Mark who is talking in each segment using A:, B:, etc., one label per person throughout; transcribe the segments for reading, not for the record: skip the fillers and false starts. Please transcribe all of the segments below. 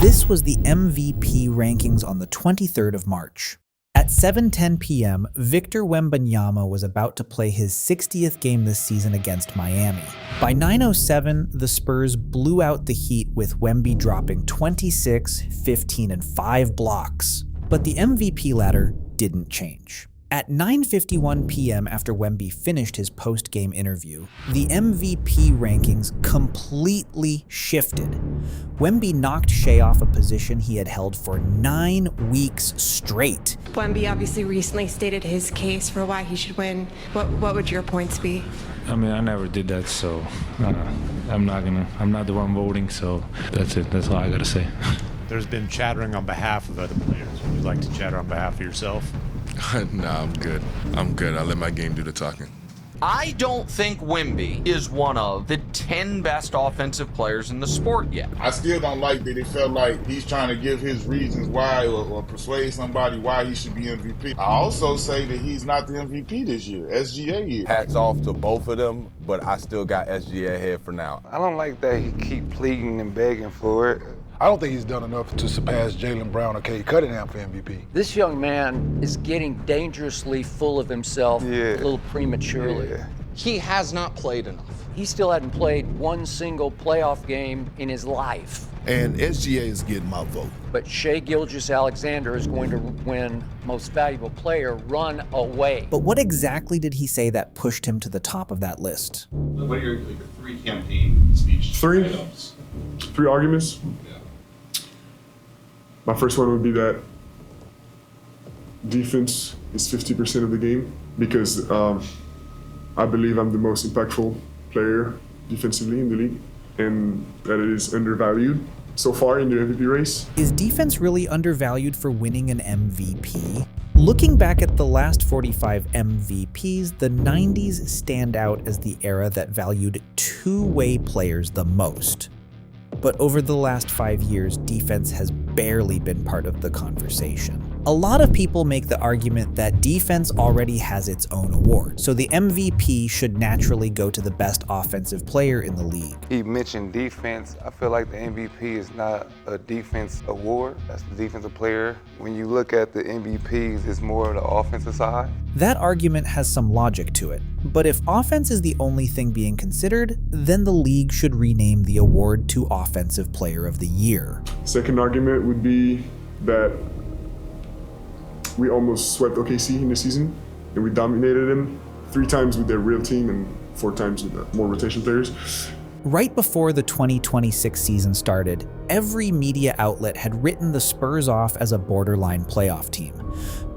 A: This was the MVP rankings on the 23rd of March. At 7:10 p.m., Victor Wembanyama was about to play his 60th game this season against Miami. By 9:07, the Spurs blew out the Heat with Wemby dropping 26, 15, and 5 blocks. But the MVP ladder didn't change. At 9:51 p.m. after Wemby finished his post-game interview, the MVP rankings completely shifted. Wemby knocked Shea off a position he had held for 9 weeks straight.
B: Wemby obviously recently stated his case for why he should win. What would your points be?
C: I mean, I never did that, so I'm not the one voting, so that's it. That's all I gotta say.
D: There's been chattering on behalf of other players. Would you like to chatter on behalf of yourself?
E: Nah, I'm good. I let my game do the talking.
F: I don't think Wemby is one of the 10 best offensive players in the sport yet.
G: I still don't like that it felt like he's trying to give his reasons why or persuade somebody why he should be MVP. I also say that he's not the MVP this year. SGA is.
H: Hats off to both of them, but I still got SGA ahead for now.
I: I don't like that he keep pleading and begging for it.
J: I don't think he's done enough to surpass Jaylen Brown or Cade Cunningham for MVP.
K: This young man is getting dangerously full of himself a little prematurely.
I: Yeah.
F: He has not played enough.
K: He still hadn't played one single playoff game in his life.
E: And SGA is getting my vote.
K: But Shai Gilgeous-Alexander is going to win Most Valuable Player, run away.
A: But what exactly did he say that pushed him to the top of that list?
L: What are your 3 campaign speech items?
M: 3 arguments?
L: Yeah.
M: My first one would be that defense is 50% of the game because I believe I'm the most impactful player defensively in the league and that it is undervalued so far in the MVP race.
A: Is defense really undervalued for winning an MVP? Looking back at the last 45 MVPs, the 90s stand out as the era that valued two-way players the most. But over the last 5 years, defense has barely been part of the conversation. A lot of people make the argument that defense already has its own award, so the MVP should naturally go to the best offensive player in the league.
I: He mentioned defense. I feel like the MVP is not a defense award. That's the defensive player. When you look at the MVPs, it's more of the offensive side.
A: That argument has some logic to it, but if offense is the only thing being considered, then the league should rename the award to Offensive Player of the Year.
M: Second argument would be that we almost swept OKC in the season, and we dominated them 3 times with their real team and 4 times with more rotation players.
A: Right before the 2026 season started, every media outlet had written the Spurs off as a borderline playoff team,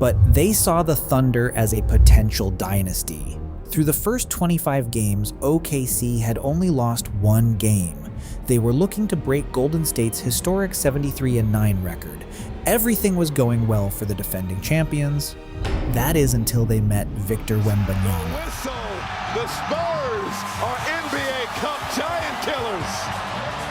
A: but they saw the Thunder as a potential dynasty. Through the first 25 games, OKC had only lost 1 game. They were looking to break Golden State's historic 73-9 record. Everything was going well for the defending champions. That is until they met Victor Wembanyama.
N: The Spurs are NBA Cup giant killers.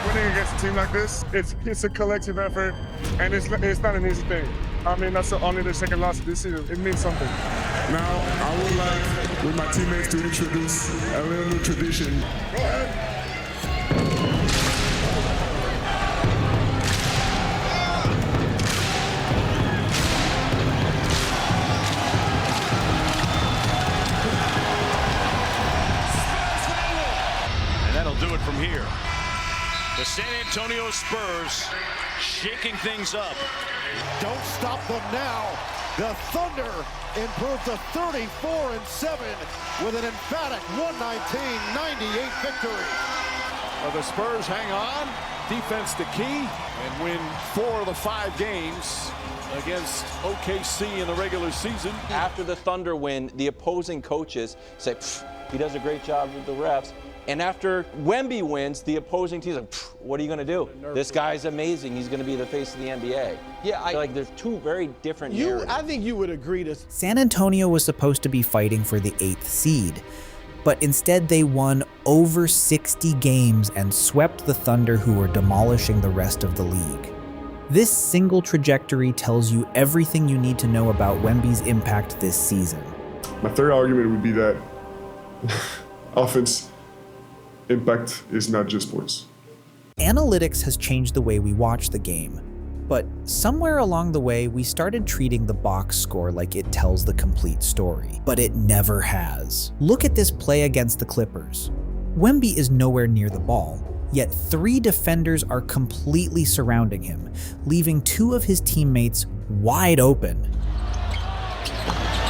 M: Winning against a team like this, it's a collective effort, and it's not an easy thing. I mean, that's only the second loss of this season. It means something. Now, I would like with my teammates to introduce a little new tradition. Go ahead.
N: Do it from here. The San Antonio Spurs shaking things up.
O: Don't stop them now. The Thunder improve to 34-7 with an emphatic 119-98 victory.
N: Well, the Spurs hang on. Defense the key and win 4 of the 5 games against OKC in the regular season.
P: After the Thunder win, the opposing coaches say, he does a great job with the refs. And after Wemby wins, the opposing team's like, what are you going to do? This guy's amazing. He's going to be the face of the NBA. Yeah, I feel like there's 2 very different narratives.
O: I think you would agree to.
A: San Antonio was supposed to be fighting for the 8th seed, but instead they won over 60 games and swept the Thunder, who were demolishing the rest of the league. This single trajectory tells you everything you need to know about Wemby's impact this season.
M: My third argument would be that offense impact is not just points.
A: Analytics has changed the way we watch the game, but somewhere along the way, we started treating the box score like it tells the complete story, but it never has. Look at this play against the Clippers. Wemby is nowhere near the ball, yet 3 defenders are completely surrounding him, leaving 2 of his teammates wide open.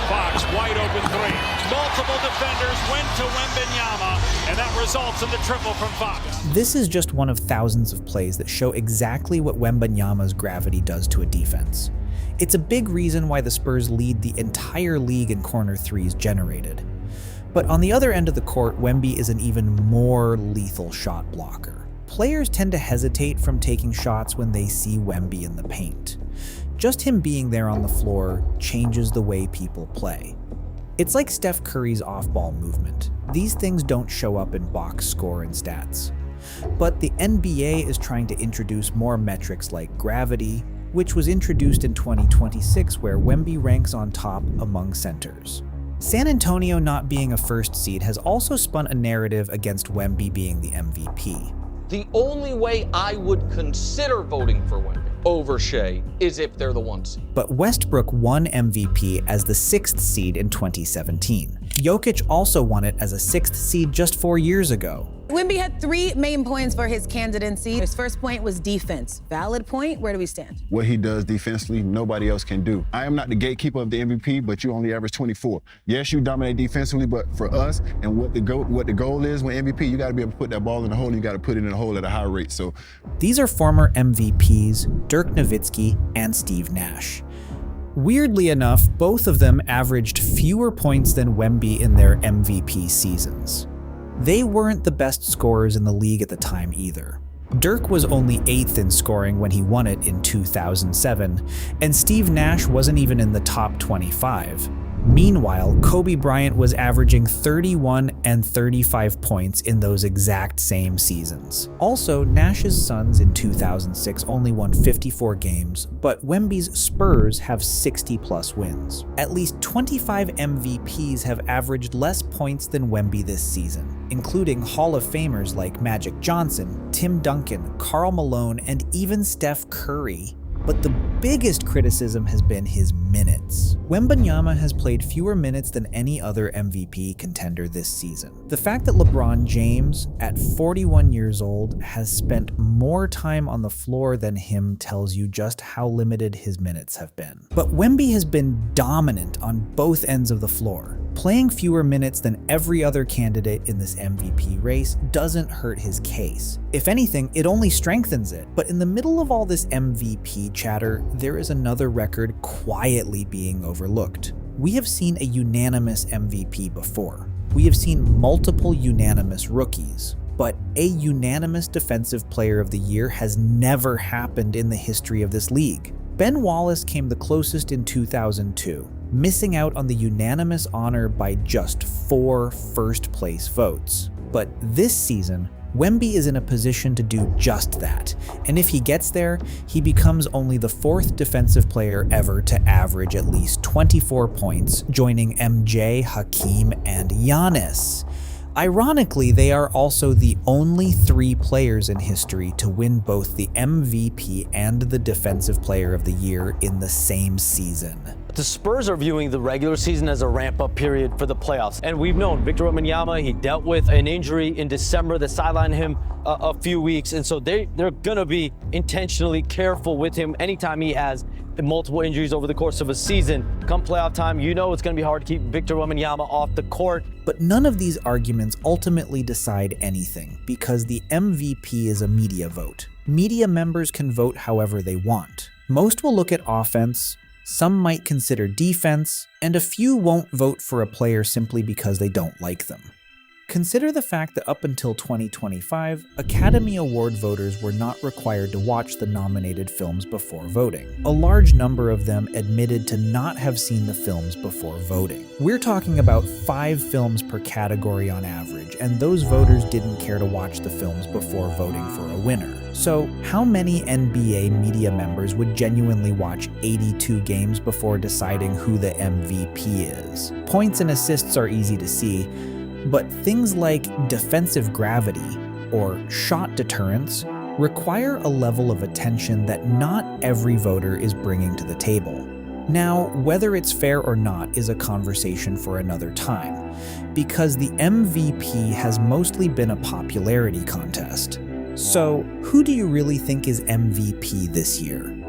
N: Fox, wide open 3. Multiple defenders went to Wembanyama, and that results in the triple from Fox.
A: This is just one of thousands of plays that show exactly what Wembanyama's gravity does to a defense. It's a big reason why the Spurs lead the entire league in corner threes generated. But on the other end of the court, Wemby is an even more lethal shot blocker. Players tend to hesitate from taking shots when they see Wemby in the paint. Just him being there on the floor changes the way people play. It's like Steph Curry's off-ball movement. These things don't show up in box score and stats. But the NBA is trying to introduce more metrics like gravity, which was introduced in 2026 where Wemby ranks on top among centers. San Antonio not being a first seed has also spun a narrative against Wemby being the MVP.
F: The only way I would consider voting for Wemby over Shea is if they're the 1 seed.
A: But Westbrook won MVP as the 6th seed in 2017. Jokic also won it as a 6th seed just 4 years ago.
Q: Wemby had 3 main points for his candidacy. His first point was defense. Valid point, where do we stand?
R: What he does defensively, nobody else can do. I am not the gatekeeper of the MVP, but you only average 24. Yes, you dominate defensively, but for us and what the goal is when MVP, you got to be able to put that ball in the hole, and you got to put it in the hole at a high rate. So
A: these are former MVPs, Dirk Nowitzki and Steve Nash. Weirdly enough, both of them averaged fewer points than Wemby in their MVP seasons. They weren't the best scorers in the league at the time either. Dirk was only 8th in scoring when he won it in 2007, and Steve Nash wasn't even in the top 25. Meanwhile, Kobe Bryant was averaging 31 and 35 points in those exact same seasons. Also, Nash's Suns in 2006 only won 54 games, but Wemby's Spurs have 60-plus wins. At least 25 MVPs have averaged less points than Wemby this season, including Hall of Famers like Magic Johnson, Tim Duncan, Karl Malone, and even Steph Curry. But the biggest criticism has been his minutes. Wembanyama has played fewer minutes than any other MVP contender this season. The fact that LeBron James, at 41 years old, has spent more time on the floor than him tells you just how limited his minutes have been. But Wemby has been dominant on both ends of the floor. Playing fewer minutes than every other candidate in this MVP race doesn't hurt his case. If anything, it only strengthens it. But in the middle of all this MVP chatter, there is another record quietly being overlooked. We have seen a unanimous MVP before. We have seen multiple unanimous rookies. But a unanimous Defensive Player of the Year has never happened in the history of this league. Ben Wallace came the closest in 2002, missing out on the unanimous honor by just 4 first-place votes. But this season, Wemby is in a position to do just that, and if he gets there, he becomes only the 4th defensive player ever to average at least 24 points, joining MJ, Hakeem, and Giannis. Ironically, they are also the only 3 players in history to win both the MVP and the Defensive Player of the Year in the same season.
S: The Spurs are viewing the regular season as a ramp-up period for the playoffs. And we've known Victor Wembanyama, he dealt with an injury in December that sidelined him a few weeks. And so they're going to be intentionally careful with him anytime he has multiple injuries over the course of a season. Come playoff time, you know it's going to be hard to keep Victor Wembanyama off the court.
A: But none of these arguments ultimately decide anything because the MVP is a media vote. Media members can vote however they want. Most will look at offense, some might consider defense, and a few won't vote for a player simply because they don't like them. Consider the fact that up until 2025, Academy Award voters were not required to watch the nominated films before voting. A large number of them admitted to not have seen the films before voting. We're talking about 5 films per category on average, and those voters didn't care to watch the films before voting for a winner. So, how many NBA media members would genuinely watch 82 games before deciding who the MVP is? Points and assists are easy to see, but things like defensive gravity or shot deterrence require a level of attention that not every voter is bringing to the table. Now, whether it's fair or not is a conversation for another time, because the MVP has mostly been a popularity contest. So, who do you really think is MVP this year?